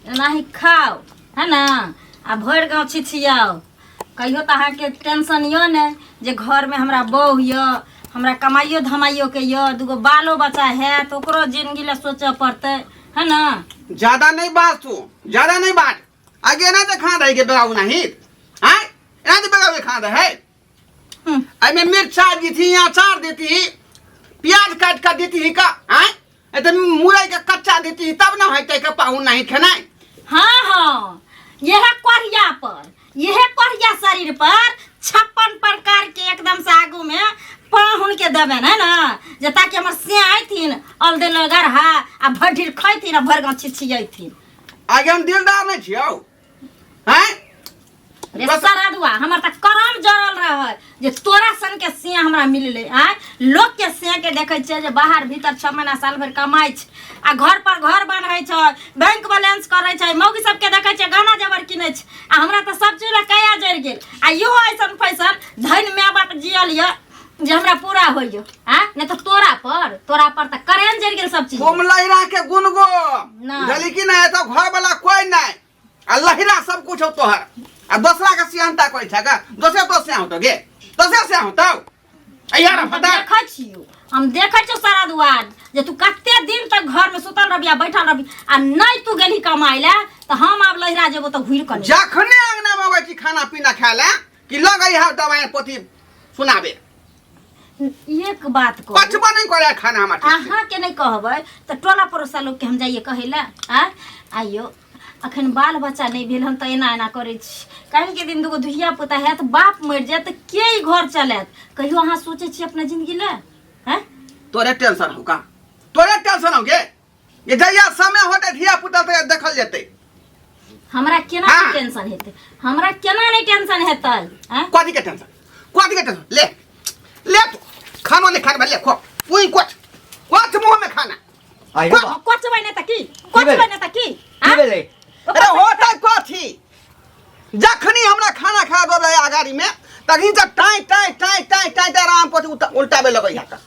नहीं खाओ है ना आ भर गाँव छिछियाओ कहियो तो अहाँके टेंशन यो ने जे घर में हमरा बहू य हमरा कमाइयो धमाइयो के य दूगो बालो बच्चा है तो ओकरो जिंदगी ले सोचे पड़ते है ना। ज्यादा नहीं बात तू ज्यादा नहीं बात आगे ना तो खा रही के बेगाऊ नहीं हाँ ना तो बेगाऊ खा रहे है मैं मिर्चा दी थी अचार देती ही प्याज काट कर देती ही का हाँ तो मुरई का कच्चा देती ही तब ना है का पाहू नहीं खाना। हाँ हाँ यह कोरिया शरीर पर 56 प्रकार के एकदम से आगू में पाहुन के देवे है ना जे ताकि हमर से आइथिन अल दे लगर हा आ भढ़िर खइथिन आ भर गाँव छिछियथिन। आगे हम दिलदार नहीं छियो हैं रे सरादुआ हमर त करम जरल रह जे तोरा सन के सिया हमरा मिलले आ लोग के सिया के देखे छै जे बाहर भीतर 6 महीना साल भर कमाई छै आ घर पर घर बनबै छै बैंक बैलेंस करै छै मौगी सब के देखे छै गहना जेवर किनै छै आ हमरा त सब चीज कया जर गेल आ यो ऐसन फैसन धन में बाप जियल य जे हमरा पूरा होइयो हां ने तो तोरा पर त करेन जर गेल सब चीज तुम लहरा के गुनगो जली की ना तो घर वाला कोई नहीं आ लहरा सब कुछ हो तो है आ दूसरा का सियानता कोई था का दूसरे तो से हो तो गे दूसरे से हो तो यार पता देखै छियो हम देखै छियो सारा दुआर जे तू कते दिन तक घर में सुतल रहबी आ बैठल रहबी आ नहीं तू गेली कमाई ले तो हम आब लहरा जेबो तो घुर कर जखने अंगना में बैठी खाना पीना खाले कि लगई है दवाई पोती सुनाबे एक बात को पचबा नहीं करे खाना हम अहाँ के नहीं कहबै तो टोला पड़ोसा लोग के हम जाइए कहेला आ आइयो अखन बाल बच्चा नहीं भेल हम तो एना करे छी काहे के दिन दुगो धुइया पुता है तो बाप मर जाए तो के घर चलत कहियो अहाँ सोचे छी अपना जिंदगी ले हैं तोरे टेंशन हो का तोरे टेंशन हो गे ये जइया समय होते धिया पुता तो देखल जेते हमरा केना टेंशन हेते हमरा केना नहीं टेंशन हेतै हैं कथि के टेंशन ले तू खानो ले खान ले खो पुई कोच मुंह में खाना आई कोच बने त की हां अरे होता कथी जखनी हमरा खाना खा दो रहे आगारी में तखनी से टाई आराम पर उल्टाबे लगई हका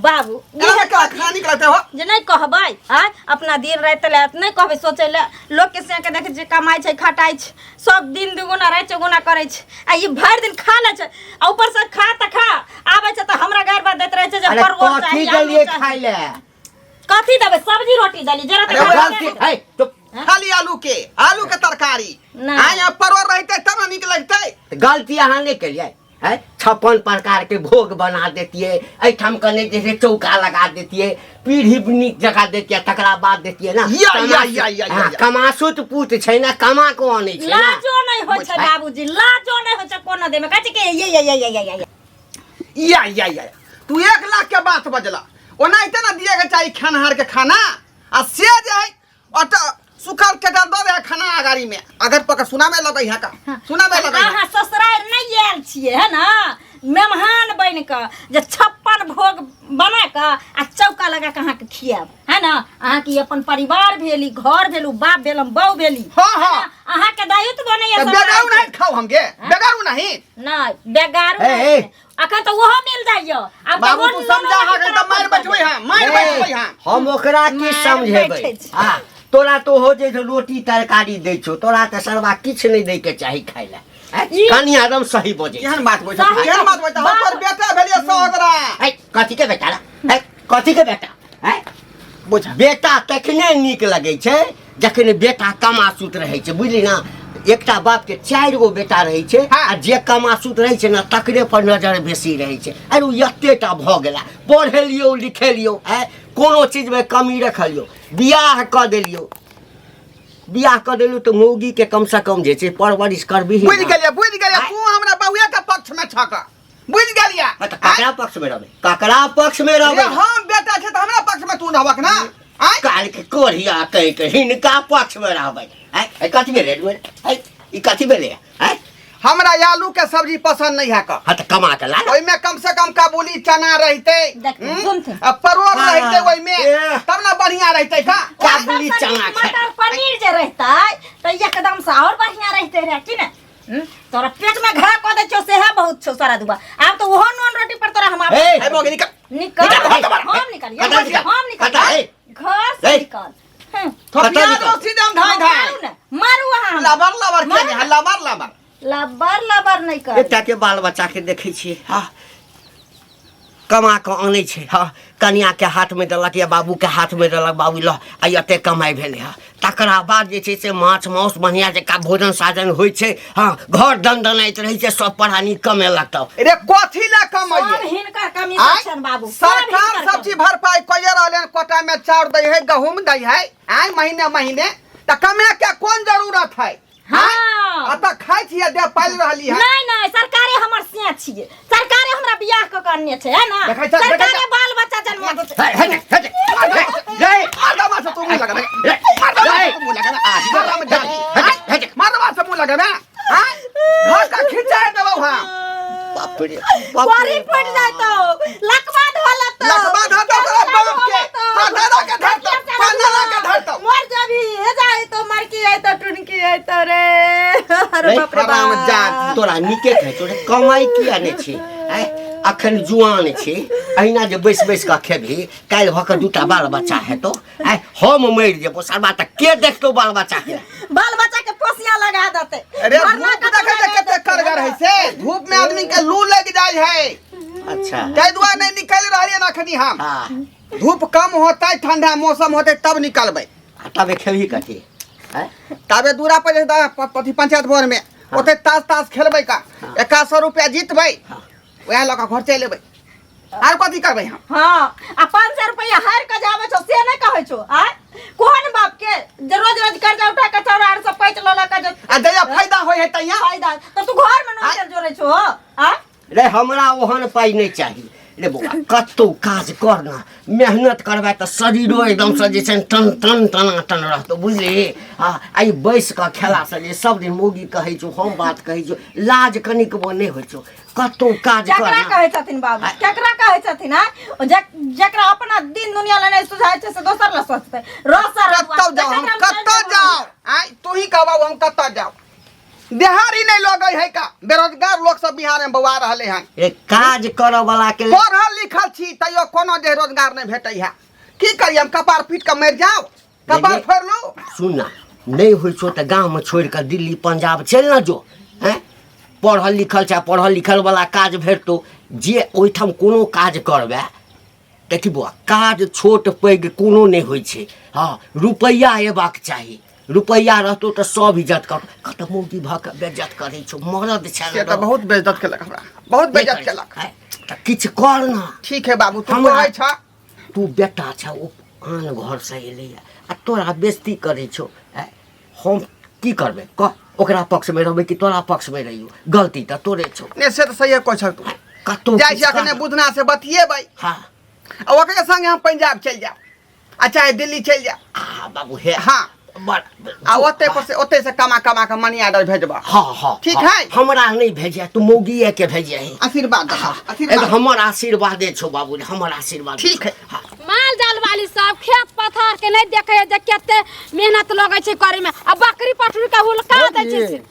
बाबू ये का खानी करते हो जे नहीं कहबै आ अपना दिन रात ले नहीं कहबै सोचे ले लोग के से के देखे जे कमाई छै खटाई छै सब दिन दुगुना रात चौगुना करे छै आ ये भर दिन खा ले छै आ ऊपर से खा आबै छै त हमरा घर बात देत रहे छै जे परवल चाहिए कथी देलिए खाइ ले कथी देबै सब्जी रोटी देली जरा त है तो खाली आलू के तरकारी आ परवल रहते तब निक लगते गलती अहाँ नहीं करिए है 56 प्रकार के भोग बना देती है ऐठम कने जैसे चौका लगा देती है पीढ़ी नीक जगह देती है तकरा बाद देती है ना या कमासुत पूत छै ना कमा को आनै छै लाजो नहीं हो छै बाबूजी लाजो नहीं हो छै कोनो दे में कहै छै के या तू 1 लाख के बात बजला ओनाइते ना दिए के चाहिए खानहार के खाना आ से जे है सुखल के डाल दो खाना आगारी में अगर पका सुनामे लगई है का सुनामे लगई हां ससुराल नहीं आयल छिए है ना मेहमान बन के जे 56 भोग बना के आ चौका लगा के अहाँ के खियाब है ना अहाँ की अपन परिवार भेली घर भेलू बाप भेलम बहू भेली हां अहाँ के दायित्व बने या बेगारू नहीं खाओ हम गे बेगारू नहीं बेगारू अखन तो ओहो मिल जाइयो अब बाबू तू समझा हा के त मार बचबै हां हम ओकरा की समझेबै हां तोरा तो हो जे रोटी तरकारी दै छो तोरा त सरवा किछ नहीं दै के चाही खाइ ले कनी एकदम सही बोझे केहन बात बोझ हमर बेटा भेलिए सहोदरा है कथी के बेटा है कथी के बेटा है बुझ बेटा तखने नीक लगे छै जखन बेटा कमासुत रहे छै बुझली ना एकटा बाप के 4 गो बेटा रहे छै आ जे कमासुत रहे छै ना तकरे पर नजर बेसी रहे छै अरे एतेटा भ गेला पढ़ेलियो लिखेलियो है कोनो चीज में कमी रखलियो बियाह क देलियो तो मौगी के कम से कम जे छै परवरिश करबी बुझ गेलिए तू हमरा बहुया के पक्ष में छक बुझ गेलिए ककरा पक्ष में रहबे हम बेटा छै त हमरा पक्ष में तू रहबक ना काल के कोरिया कह के हिनका पक्ष में रहबे है कथी में रेड है ई कथी भेले है हमरा आलू के सब्जी पसंद नहीं है का हां त कमा के ला ओइ में कम से कम काबुली चना रहते परवल रहते ओइ में तब ना बढ़िया रहते का काबुली चना मटर पनीर जे रहता त एकदम से और बढ़िया रहते रे कि ना तोरा पेट में घड़ा क दे छो से है बहुत छो सारा दुबा अब तो ओहो नॉन रोटी पर तोरा हम ए मोगी निकल हम निकल घर से निकल थोपिया दो सीधम धाय धाय मारू वहां लबर लबर के है लबर लबर लबर लबर नहीं कर बेटा के बाल बच्चा के देखे छियै हाँ कमा के आनै छै हाँ कनिया के हाथ में देलक या बाबू के हाथ में देलक बाबू ल आ एते कमाई भेलै हाँ तकरा बाद जे छै से माछ माउस बढ़िया जका भोजन साजन होइ छै हाँ घर दनदनाइत रहै छै सब पढ़ानी कमेलक तब रे कथी ला कमाइए सब हिनकर कमीशन बाबू सरकार सब चीज भरपाई कोइए रहले कोटा में चाउर दै है गहूम दै है आय महीने महीने त कमे के कोन जरूरत है हाँ अत खाइ छियै दे पाइल रहली है नहीं नहीं सरकारे हमर सिया छियै सरकारे हमरा बियाह क करने छै है ना देखै छ, सरकारे बाल बच्चा जन्म दै छै जय मारवा से तू मुंह लगा रे मारवा से तू मुंह लगा ना मारवा में जा मारवा से मुंह लगा ना हां घर का खिंचा देबो हां बाप रे पारी पड़ जाए तो लकवा धोला तो लकवा धोता तोरा बाप के साधना के धरता पंजना के धरता मर जाबी हे जाए तो मर के आए तो टुनकी आए तो रे अरे बाप रे हराम बाप जात तोरा निके खाइ छौ रे कमाई किया नहि छै आय अखन जुआन छै अहिना जे बैस बैस कऽ खेबही काल्हि भऽ कऽ दूटा बाल बच्चा हेतौ आय हम मरि जेबो सरबा तऽ के देखतौ बाल बच्चा के बाल बच्चा के पोसिया लगा देते अरे धूप देखे जे कते करगर है से धूप में आदमी के लू लग जाय है अच्छा ताहि दुआरे नहीं निकल रहलिए ना अखनी हम हाँ धूप कम होता ठंडा मौसम होते तब निकलबै तबे खेबही कथी आय तबे दूरा पर पति पंचायत भवन में ओते ताश खेलबै का 100 रुपया जीतबै वएह लऽ कऽ घर चलि एबै आर कथी करबै हम हां आ 500 रुपया हार के जाबै छौ से नहीं कहै छौ आ कोन बाप के जे रोज रोज कर्जा उठा के चौरार से पैच ल के जे आ जया फायदा होय है तैया फायदा तो तू घर में नौकर जोड़ै छौ आ रे हमरा ओहन पाइ नहि चाही रे बौआ कतौ काज कर ना मेहनत करबै तऽ शरीरो एकदम से जे छै टन टन टनाटन रहतौ बुझली हाँ आई बैस कऽ खेला से जे सब दिन मौगी कहै छौ हम बात कहै छौ लाज कनिकबो नहि होइ छौ कतौ काज कर केकरा कहै छथिन बाबू केकरा कहै छथिन आ जेकरा अपना दिन दुनिया ले नहीं सुझाय छै से दोसर ल सोचतै रोसर कतौ जाओ हम कतौ जाओ आय तू ही कहबा हम कतौ जाओ देहारी नहीं लगै है का बेरोजगार लोग सब बिहार में बौआ रहले हन एक काज करऽ वाला के पढ़ल लिखल छी तैयो कोनो जे रोजगार नहीं भेटै है की करिए हम कपार पीट के मर जाओ कपार फोड़ लो सुन ना नहीं होइ छौ तऽ गाँव में छोड़ि कऽ दिल्ली पंजाब चलि ना जो हैं पढ़ल लिखल छै पढ़ल लिखल वाला काज भेटतौ जे ओहिठाम कोनो काज करबै देखी बौआ काज छोट पैघ कोनो नहि होइ छै हाँ रुपैआ अयबाक चाही रुपैया रहतौ तऽ सब इज्जत कर कतऽ मौगी भऽ कऽ बेइज्जत करै छौ मरद छै से तऽ बहुत बेइज्जत केलक हमरा बहुत बेइज्जत केलक तऽ किछु कर ना ठीक है बाबू तू हमरा- कहै छ तू बेटा छ ओ आन घर से एलैया आ तोरा बेइज्जती करै छौ आय, हम की करबै कह ओकरा पक्ष में रहबै कि तोरा पक्ष में रहियो गलती तऽ तोरे छौ ने से तऽ सही कहै छ तू कतौ जाइ किछु छी अखने कर। बुधना से बतियेबै हाँ आ ओकरे संगे हम पंजाब चलि जाओ आ चाहे दिल्ली चलि जाओ आ बाबू हे हाँ बड़ आ ओते से कमा के मनी आर्डर भेजबा हाँ हाँ ठीक हाँ, है? हमरा नहीं भेजे तू मौगिए के भेजे है आशीर्वाद दे, एगो आशीर्वाद हमर आशीर्वादे छौ बाबू हमर आशीर्वाद ठीक है। हाँ माल जाल वाली सब खेत पथार के नहीं देखे है जे केते मेहनत लगे छै करे में अब बकरी पठुरी का हुलका दे छै से।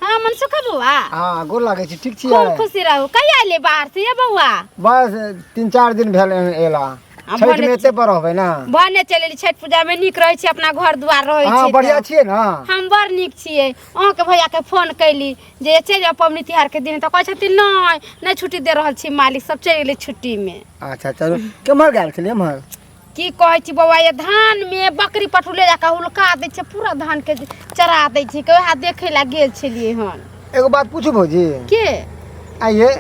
हां मनसुख बउआ हाँ गोर लागै छी ठीक खूब छियै खुशी रहू कहिया एले बाहर से ये बउआ बस 3-4 दिन भेल एला हम छठ बोले में एते पर रहबै ना भने चलेली छठ पूजा में निक रहे छै अपना घर दुआर रहे छै हाँ बढ़िया छियै ना हम बड़ निक छियै अहाँ के भैया के फोन कैली जे चलि जाओ पबनी तिहार के दिन तो कहै छथिन नहीं छुट्टी दे रहल छी मालिक सब चलि गेलै छुट्टी में अच्छा चलो केमहर गेल छलियै एमहर की कहै छी बउआ ये धान में बकरी पठुले जाके हुलका दै छै पूरा धान के चरा दै छै के वएह देखे ला गेल छलियै हन एगो बात पूछू भौजी के आइए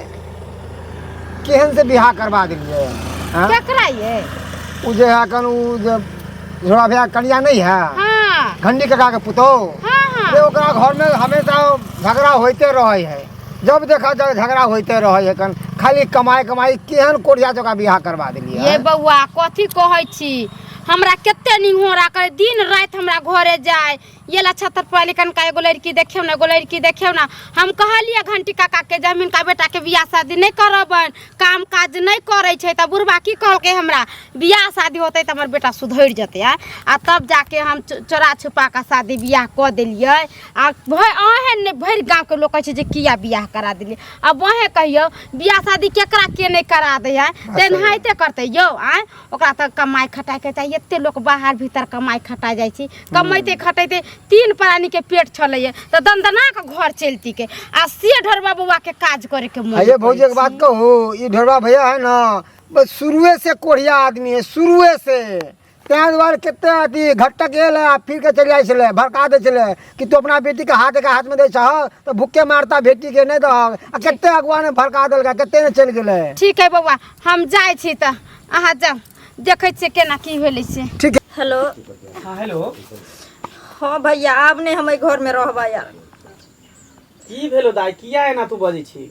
केहन से बियाह करवा देलियै हाँ केकरा ये उ जे है कन उ जे झोड़ा भैया कनिया नहीं है हाँ घंडी काका के पुतौ हाँ हाँ रे ओकरा घर में हमेशा झगड़ा होते रहे है जब देखा जाए झगड़ा होते रहे है कन खाली कमाई केहन कोरिया जका बियाह करवा देलियै ये बउआ कथी कहै छी हमरा केते निहोरा करे दिन रात हमरा घरे जाए ये ला 76 कन का एगो लड़की देखियो ना, एगो लड़की देखियो ना। हम कहलिए घंटी काका के जमीन का बेटा के बियाह शादी नहीं करबन, काम काज नहीं करे छे त बुढ़बा की कहलके हमरा बियाह शादी होते त हमर बेटा सुधर जते आ तब जाके हम चोरा छुपा का शादी बियाह क देलिए। आ अहे भर गांव के लोग कहे छे जे किया बियाह करा देलिए। अब वहे कहियो बियाह शादी केकरा के नहीं करा दे है तेनाहिते करते यो आ ओकरा त कमाई खटाई के चाहिए। एते लोग बाहर भीतर कमाई खटा जाय छी, कमाइते खटाइते 3 प्राणी के पेट छलैए त दंदना के घर चलती के आ से ढोरबा बउआ के काज करे के मन। ये भौजी एक बात कहूँ, ये ढोरबा भैया है ना बस शुरुए से कोढ़िया आदमी है, शुरुए से। तैं द्वारे कितने अथी घटक गेल है फिर के चल जाए भड़का दे चले कि तू अपना बेटी के हाथ में दे चाह तो भूखे मारता बेटी के नहीं दह। कितने अगुआ ने भड़का दिल कितने ने चल गए। ठीक है बउआ हम जाए छी त अहाँ जाओ देखे छे केना की भेलै से। ठीक है। हेलो। हाँ हेलो। हाँ भैया आब नहीं हम घर में रहबा यार। की भेलो दाई किया एना तू बजै छी?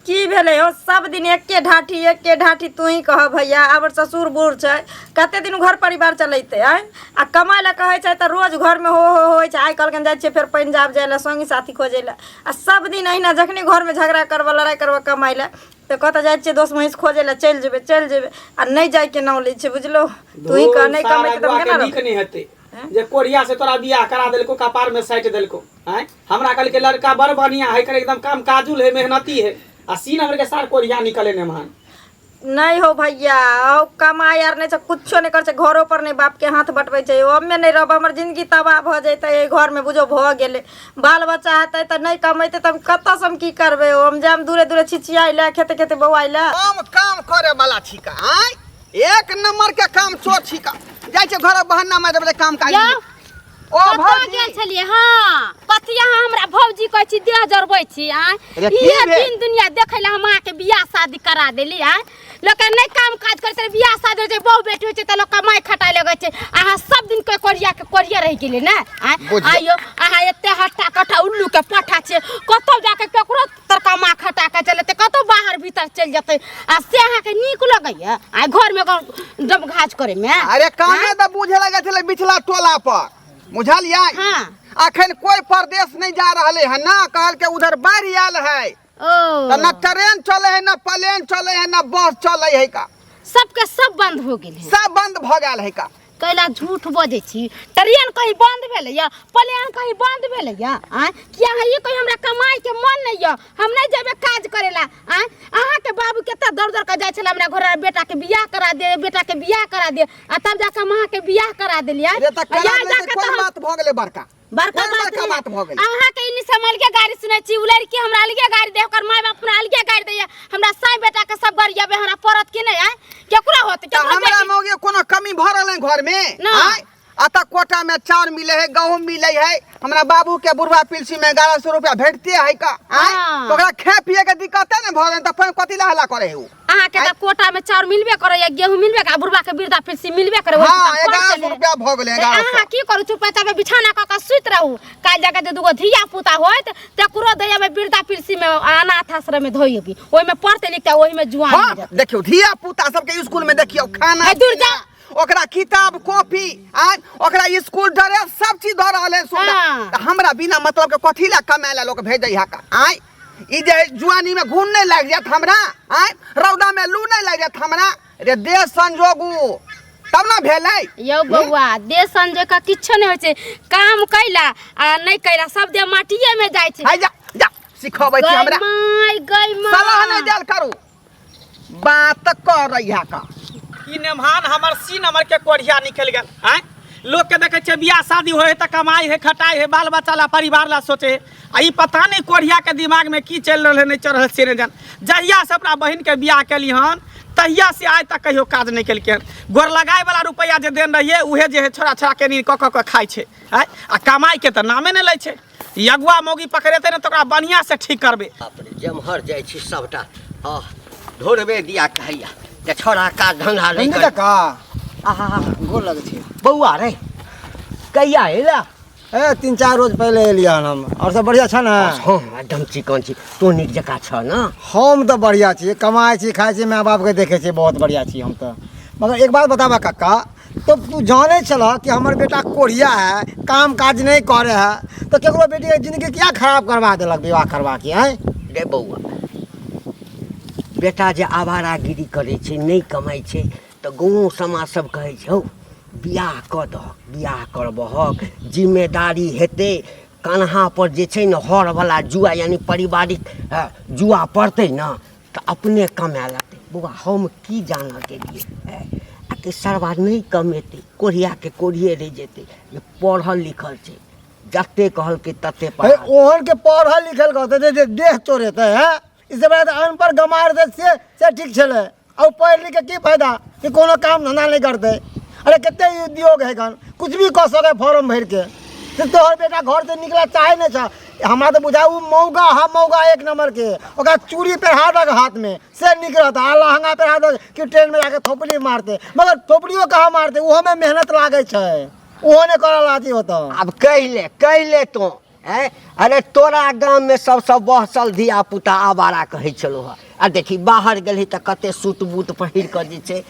की भेले हो सब दिन एके ढाठी तू ही कह भैया। अब ससुर बूढ़ छै कते दिन घर परिवार चलैते आय आ कमाय ला कहे छै त रोज घर में हो छै। आइ कल जाय छै फिर पंजाब जाय ला संगी साथी खोजे ला आ सब दिन अहिना जखनी घर में झगड़ा करबा लड़ाई करबा कमाय ला तो कत जाय छै दोस्त महिष खोजे ला चल जेबे आ नहीं जाय के नाम लै छै बुझलो। तू ही कह नहीं कमाय त केना नीक नहीं हेते जे कोढ़िया से तोरा बियाह करा देलको कपार में साइट देलको हैं। हमरा कल के लड़का बड़ बढ़िया है कर एकदम काम काजुल है मेहनती है आ सीन हमर के सार कोढ़िया निकले ने मान नहीं हो भैया। कमाई यार नहीं कुछो नहीं कर घरों पर नहीं बाप के हाथ बटबै छै। ओमे नहीं रह हमर जिंदगी तबाह भ जैते घर में बुझो भ गेले बाल बच्चा हेतै त नहीं कमेते त कत से हम की करबे। हम जाम दूरे दूरे छिछियाइले खेते खेते बौआइले काम करे वाला छिका आय एक नंबर के काम चोर छिका जाय छै घर बहन्ना में देबे काम काज। ओ कतऽ गेल छलिए? हाँ कथिया हमरा भौजी कहै छी देह जरबै छी आ ये दिन दुनिया देखै ला हम के बियाह शादी करा देली आ लोक नहीं काम काज करे से बियाह शादी हो छै बहु बेटी हो छै त लोक कमाई खटाई लगै छै। आहा सब दिन के कोरिया रह गेले ना आइयो आहा एते हट्टा कट्टा उल्लू के पठा छै कतौ जाके केकरो तर कमा खटा के चलते कतौ बाहर भीतर चल जते आ से आहा के नीक लगैया आ घर में जब घाच करे में। अरे कामे त बुझे लगे छले बिचला टोला पर बुझलिए। हाँ अखन कोई परदेश नहीं जा रहे है ना कहल के उधर बाढ़ आयल है तो न ट्रेन चले है न प्लेन चले है न बस चले है का सबके सब बंद हो गेल है। सब बंद भ गेल है का कैला झूठ बजे छी। ट्रेन कहीं बंद भेले या प्लेन कहीं बंद भेले या आ किया है ये कोई हमरा कमाई के मन नहीं या हम नहीं जेबे काज करेला आ अहाँ के बाबू केता दर का जाय छला हमरा घर बेटा के बियाह करा दे आ तब जाके अहाँ के बियाह करा देलिया। ये त करा दे कोन बात भ गेले बड़का बड़का बात भ गेल। अहाँ के इनी संभाल के गाड़ी सुनै छी उ लड़की हमरा अलगे गाड़ी दे ओकर माय बाप हमरा अलगे गाड़ी दे हमरा साई बेटा के सब गरिया बे हमरा परत के नहीं आय केकरा होत के हमरा मौगे कोनो कमी भ रहल है घर में आय अत कोटा में चाउर मिले है गहूम मिले है हमरा बाबू के बुढ़वा पिलसी में 1100 रुपया भेटते है का आय तो ओकरा खाए पिए के दिक्कत है न भ त अपन कथि ला हल्ला करे है उ अहाँ के त कोटा में चाउर मिलबे करे या गेहूं मिलबे का बुढ़वा के बिरदा पिलसी मिलबे करे। हां 1100 रुपया भ गेले 1100। अहाँ की करू चुपचाप पे बिछाना क के सुत रहू काल जाके जे दुगो धिया पुता होत तकरो दैया में बिरदा पिलसी में अनाथ आश्रम में धोइबी ओइ में पढ़ते लिखते ओइ में जुआन हो जात। देखियो धिया पुता सब के स्कूल में देखियो खाना दूर जा ओकरा किताब कॉपी आ ओकरा स्कूल ड्रेस सब चीज द रहल है सुविधा। हमरा बिना मतलब के कथि ला कमाए ला लोग भेजै है का आय ई जे जुआनी में घून नहीं लग जात हमरा आय रौदा में लू नहीं लग जात हमरा रे देश संजोगू तब ना भेलै यो बउआ देश संजोग का किछो नहीं होय छै काम कैला आ नहीं कैला सब दे माटिए में जाय छै। हाय जा सिखाबै छी हमरा गई मां सलाह नहीं देल करू बात कर रही है का ई नेमान हमर सी नंबर के कोढ़िया निकल गेल हैं। लोग के देखे छे बियाह शादी होए त कमाई है खटाई है बाल बच्चा ला परिवार ला सोचे आ ई पता नहीं कोढ़िया के दिमाग में की चल रहल है नहीं चल रहल से ने जान। जहिया से अपना बहन के बियाह केली हन तहिया से आज तक कहियो काज नहीं केलके गोर लगाए वाला रुपया जे देन रहिए उहे जे है छोरा छोरा के नी क खाई छे हैं आ कमाई के त नामे नहीं लै छे। यगुआ मोगी पकड़ेते न त ओकरा बढ़िया से ठीक करबे। जमहर जाय छी सबटा हां ढोरबे दिया कहैया जे छोरा का धंधा नहीं कर का आहा गोल लगे छी बउआ रे कहिया एला? 3-4 रोज पहले एलिया हम और सब बढ़िया छ ना? हां एकदम चिकन छी तो निक जका छ ना? हम तो बढ़िया छी कमाई छी खाई छी माँ बाप के देखे छी बहुत बढ़िया छी हम तो। मगर एक बात बतावा काका तो तू जाने चला कि हमार बेटा कोढ़िया है, काम काज नहीं करे है, तो केकरो बेटी के जिंदगी क्या खराब करवा देलक विवाह करवा के हैं? रे बउआ, बेटा जे आवारागिरी करे छै, नहीं कमाई छै, तो गाँव समाज सब कहै छै हौ बियाह कऽ दहक, बियाह करबहक, जिम्मेदारी हेतै, कन्हा पर जे छै ने हरवला जुआ यानी पारिवारिक जुआ पड़तै ने तऽ अपने कमाए लेतै। बौआ हम की जानऽ गेलियै आ कि सरवा नहीं कमेतै, कोढ़िया के कोढ़िए रहि जेतै। जे पढ़ल लिखल छै, जते कहलकै तते पढ़ल। ओहन के पढ़ल लिखल कहते जे देह चोरेते है, इससे बड़ा अनपढ़ गमार दे से ठीक छले। और पढ़ लिख के की फायदा कि कोनो काम धंधा नहीं करते। अरे कितने उद्योग है गन, कुछ भी कह सके फॉर्म भर के। तो तोहर बेटा घर से निकला चाहे नहीं छा, हमरा तो बुझा मौगा हा मौगा एक नंबर के, ओका चूड़ी पहरा दक हाथ में से निकलता, लहंगा पहरा दक कि ट्रेन में जाके थोपड़ी मारते, मगर थोपड़ियों कहाँ मारते, वो में मेहनत लागे छै, वो ने करल आती होता। अब कहले तो है। अरे तोरा गांव में सबसे बहसल धिया पुता आवारा कहै छलो है। आ देखी बाहर गेलही तऽ कते सूट बूट पहिर कऽ जे छै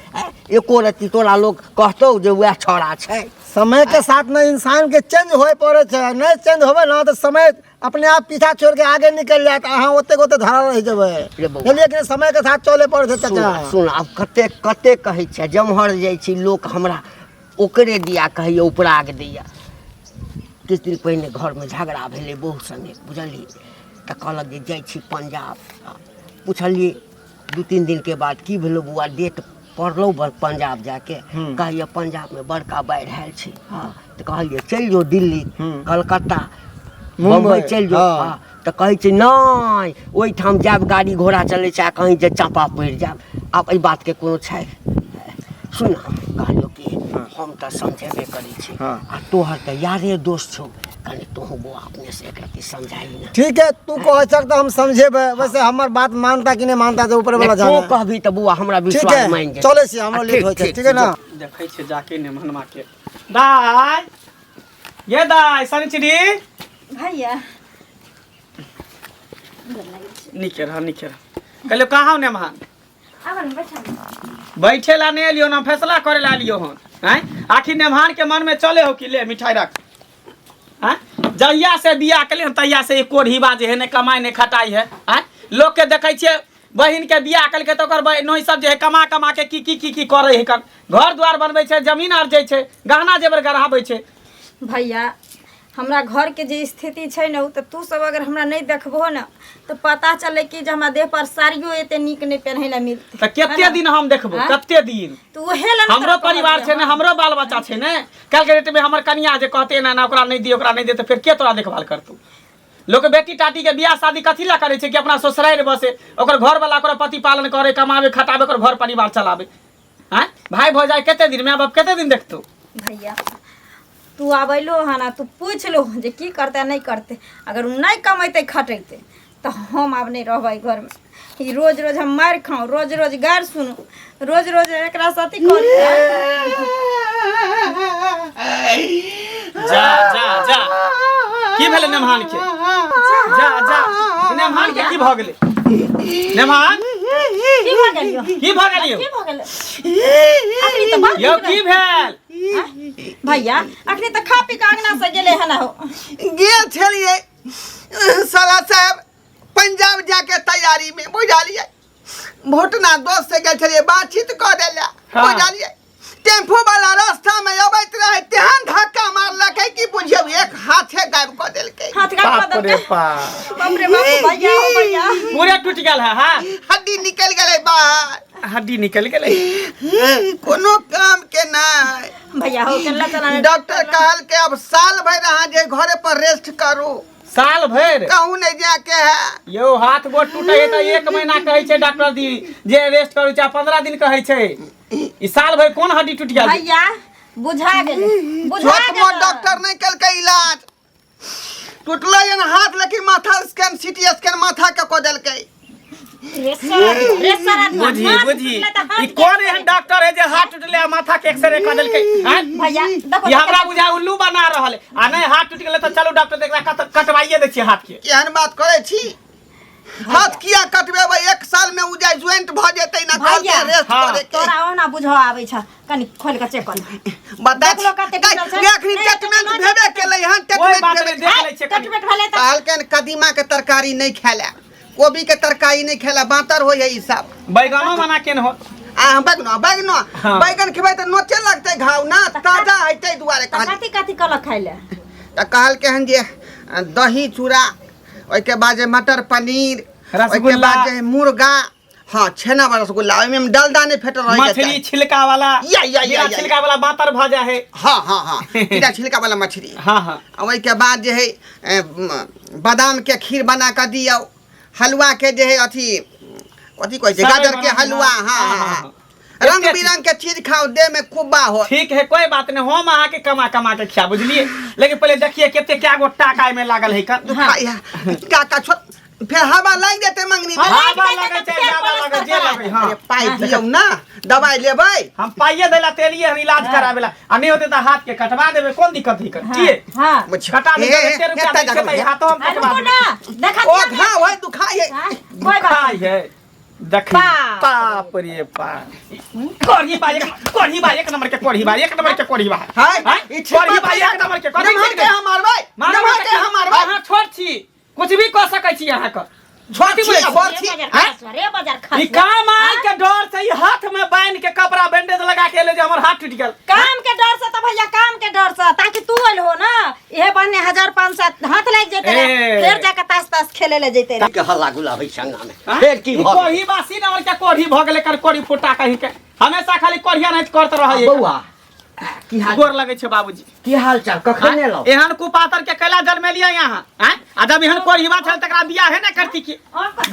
एको रत्ती तोरा लोग कहतौ जे वएह छौड़ा छै। समय के साथ में इंसान के चेंज होए पड़े छै, नहीं चेंज होवे ना तो समय अपने आप पीछा छोड़ के आगे निकल जाए, अहाँ ओते ओते धरा रह जेबै। लेकिन समय के साथ चले पड़े छै। चाचा सुन, अब कते कहै छै, जमहर जाइ छी लोक हमरा ओकरे दिया कहिए उपराग दैया। किछु दिन पहिने घरमे झगड़ा भेलै बहू संगे, बुझलियै, तऽ कहलक जे जाइ छी पंजाब। पुछलियै 2-3 दिन के बाद की भेलो बौआ, डेट पड़लो पंजाब जाके, कहलिए पंजाब में बड़का बाढ़ि आयल छै। तऽ कहलिए चलि जो दिल्ली, कलकत्ता, मुंबई चलि जो। तऽ कहै छै नहि ओहिठाम जायब, गाड़ी घोड़ा चलै छै, कहीं जे चापा पड़ि जायब। आब एहि बातके कोनो छै? सुन, कहलियो कि हम तऽ समझेबे करै छी, आ तोहर तऽ यारे दोस्त छौ, कनी तोहू बौआ अपने से एकरा समझाई ना। ठीक है, तू कह सकता हम समझेबे, वैसे हमर बात मानता कि नहीं मानता तो ऊपर वाला जाने। तू कहबी तऽ बौआ हमरा विश्वास मान जे। चले छी, हमरो लेट होय छै, ठीक है ना? देखै छै जाके ने मनवा के। दाई ये दाई सनिचरी भैया नीके रह कहलियो कहाँ ने महान आवन बैठा बैठे ला नहीं लियो ना, फैसला करे ला लियो हन। हैं आखिर नेमान के मन में चले हो कि ले मिठाई रख। हैं जहिया से बियाह कलियन तहिया से एक कोढ़ी बाजे है, ने कमाई ने खटाई है। हैं लोग के देखै छियै बहिन के बियाह कलके तो ओकर नोई सब जे है कमा के की करे है, घर द्वार बनबै छै, जमीन अर्जै छै, गहना जेवर गढ़ाबै छै। भैया हमरा घर के जे स्थिति छै न, तो तू सब अगर हमरा नहीं देखबो न तो पता चले कि जे हमरा देह पर साड़ियो एते नीक नहीं पहनै ला मिलते। तो केते दिन हम देखबो, कते दिन? तो ओहे ला हमरो परिवार छै ने, हमरो बाल बच्चा छै ने। कल के डेट में हमर कन्या जे कहते ना ना ओकरा नहीं दी, ओकरा नहीं दे, तो फिर के तोरा देखभाल करतौ? लोग बेटी टाटी के बियाह शादी कथी ला करे छै कि अपना ससुराल बसे, ओकर घर वाला ओकर पति पालन करे, कमावे खटावे, ओकर घर परिवार चलावे। हैं भाई भौजाई केते दिन, माय बाप केते दिन देखतौ? भैया तू आबैलो है ना, तू पूछ लो जे की करते नहीं करते। अगर उ नहीं कमेते खटेते तो हम आब नहीं रहबै घर में। कि रोज रोज हम मार खाऊं, रोज रोज गार सुनू, रोज रोज एकरा साथी कर। जा जा जा की भेले नेमान के? जा जा नेमान के की भ गेले? नेमान की भ गेलियो? की भ गेलियो? की भ गेले? अखनी तो बात यो की भेल? भैया अखनी तो खा पी के अंगना से गेले है ना हो। गेल छलिए साला साहब पंजाब जाके तैयारी में, बुझलिए, भोटना दोस्त से गेल छलिए, बातचीत कर देला, बुझलिए। टेम्पो वाला रास्ता में अबैत रहे, तेहन धक्का मारलक कि बुझियो एक हाथे गायब कर देलकै। हाथ गायब कर देलकै? बाप रे बाप भैया, ओ भैया पूरे टूट गेल है। हां हड्डी निकल गेलै बाहर, हड्डी निकल गेलै, कोनो काम के नहीं। भैया हो केला चला। डॉक्टर कहल के अब साल भर अहाँ जे घरे पर रेस्ट करू। साल भर कहूँ नहीं जाके है। यो हाथ गोड़ टूटे है तो 1 महीना कहै छै डॉक्टर दी जे रेस्ट करू, चाहे 15 दिन कहै छै। ई साल भर कोन हड्डी टूट गेल? भैया बुझा गेले, बुझा छोट मोट गेले। डॉक्टर नहीं कलकै इलाज, टूटलै न हाथ, लेकिन माथा स्कैन सीटी स्कैन माथा के को देलकै। बुझी ई कौन एहन डॉक्टर है जे हाथ टूटले आ माथा के एक्सरे कर देलकै? हैं भैया देखो ये हमरा बुझा उल्लू बना रहल है। आ नहीं हाथ टूट गेलै तो चलो डॉक्टर देख कटवाइए दै छियै हाथ के। केहन बात करे छी? हाथ किया कटबेबै 1 साल में उ जाय ज्वाइंट भ जेतै ना कल के भैया, रेस्ट हाँ, करे के तोरा ओना बुझो आबै छ कनी खोल के चेक कर बता देख लो कते बुझल छै। एखनी ट्रीटमेंट भेबे केलै हन कोई बात ट्रीटमेंट नहीं देख ले छे कनी। ट्रीटमेंट भेलै त कहलकन कदीमा के तरकारी नहीं खेला कोबी के तरकारी नहीं खेला बातर होय है ई सब बैगनो मना केन हो आ बैगन हाँ। बैगन खेबै त नोचे लगतै घाव ना ताजा हेतै दुआरे कहल कथी कथी कल खाइले त कहलके हन जे दही चूड़ा ओइ के बाद जे मटर पनीर ओइ के रसगुल्ला। बाद जे मुर्गा हाँ छेना वाला रसगुल्ला ओइ में डलडा नहीं फेटल रहे मछली छिलका वाला या। छिलका वाला बातर भजा है। हाँ सीधा छिलका वाला मछली हाँ हाँ ओइ के बाद जे है बादाम के खीर बना के दियो हलवा के जे है अथी कथी कहै छै सेवई गाजर के बना- हलवा हाँ, हाँ हाँ, हाँ हाँ। रंग बिरंग के चीज खाओ दे में कुब्बा हो ठीक है कोई बात नहीं हम अहाँ के कमा कमा के खिया बुझलिए लेकिन पहले देखिए केते क्या गो टाका में लागल है कर काका छोट फिर हवा लाग देते मंगनी में। हाँ। हवा लगे चाहे ज्यादा लगे जे लगे हाँ अरे पाई दियो ना दवाई लेबै हम पाइए देला तेलिए हम इलाज करावेला आ नहीं होते तो हाथ के कटवा देबे कौन दिक्कत है कर किए हां कटा देबे 100 रुपया देते हाथों हम कटवा रुको देबे ना देखा ओ घाव है दुखाई है कोई बात खाई है देख बाप। बाप रे बाप कोढ़ी बा एक नंबर के कोढ़ी बा एक नंबर के कोढ़ी बा हाय कोढ़ी बा एक नंबर के कोढ़ी नमहर के हम मारबै नमहर के हम मारबै हां छोट छी कुछ भी कह सकै छी अहाँ का छोटी बोलै बड़ छी रे बाजार खा ई काम आय के डर से ई हाथ में बांध के कपड़ा बैंडेज लगा के ले जे हमर हाथ टूट गेल काम के डर से तो भैया काम के डर से ताकि तू आइल हो ना ये बने 1500 हाथ लग जेते रे ए। फिर जाके तास तास खेले ले जेते रे के हल्ला गुला होइ संगा में फेर की भऽ कोढ़ी बासी नंबर के कोढ़ी भ गेले कर कोढ़ी फुटा कहीं के हमेशा खाली कोढ़िया नहीं करत रहै बौआ की हाल गोर लगे छै बाबूजी की हाल चाल कखन एलौ एहन कुपातर के कैला जन्मेलिया यहाँ हैं आ जब एहन कोढ़ीवा छल तकरा बियाह है ना करती की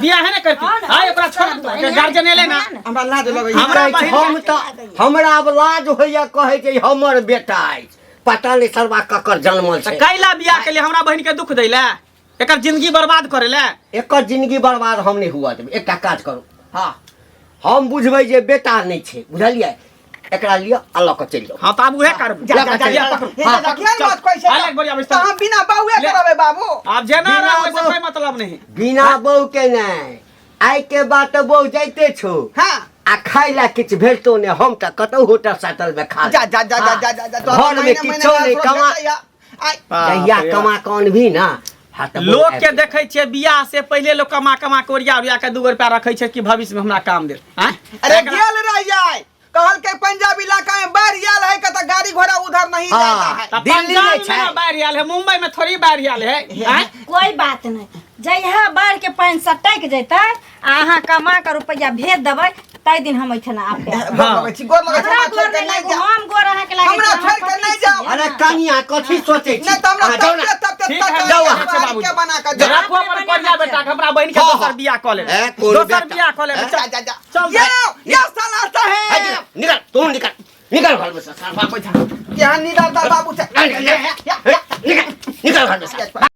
बियाह है ना करती हां ओकरा छोड़ गार्जियन एले ना हमरा लाज लगै हमरा कहै छै, हम तऽ हमरा अब लाज होइया कहै छै हमर बेटा अछि पता नहीं सरवा ककर जन्मल छै कैला बियाह के लिए हमरा बहन के दुख दैला एकर जिंदगी बर्बाद करे ला एकर जिंदगी बर्बाद हम नहीं हुआ देबै एकटा काज करू हाँ हम बुझबै जे बेटा नहीं छै बुझलियै एकरा लिअ अल्लाह के चलि जाउ हां त अब उहे कर जा पकड़ू हां देखिए मत कैसे अलग बढ़िया तो बिस्तर हम बिना बाहुए ले। करबै बाबू अब जेना बिना रहो वैसे बहू- कोई मतलब नहीं बिना बहू के नहीं आइ के बात बहू जाइते छौ हां आ खाइ ला किछु भेटतो ने हम तऽ कतौ होटल साटल में खा जा जा जा जा जा जा जा घर में किछो नहीं कमा जहिया कमा कौन भी ना हाँ तऽ बहू लोग आबि के जाउ। देखे छियै बियाह से पहले लोग कमा कमा के ओरिया ओरिया के 2 रुपया रखे छै कि भविष्य में हमरा काम दे अरे गेल रह जाए कहल के पंजाब इलाका में बाढ़ आयल है कहता गाड़ी घोड़ा उधर नहीं हाँ। जाता है दिल्ली में छै। बाढ़ आयल है मुंबई में थोड़ी बाढ़ आयल है हैं? कोई बात नहीं जहिया बाढ़ के पानी सटक जेते आ अहाँ कमा के रुपया भेज देबै तै दिन हम एठना आबे गोर लगै छी गोर लगै छी हमरा हमरा छोड़ गोर के नहीं नहीं लागू जा हम गोर अहाँ के लागे हमरा छोड़ के नहीं जाओ अरे कनिया कथी सोचै छी नहीं तो हमरा अहाँ जाउ ना। तब ठीक है, तक जाओ, जाओ अच्छा बाबूजी। के बना के जरा जाओ को अपन कोरिया बेटा के हमरा बहन के हाँ, दोसर हाँ। बियाह क ले ए, कोन दोसर बेटा? बियाह क ले ए, जा जा जा चल ये साला सा है है निकल तू निकल घर में से साफा क्या निडरता बाबू से निकल घर में से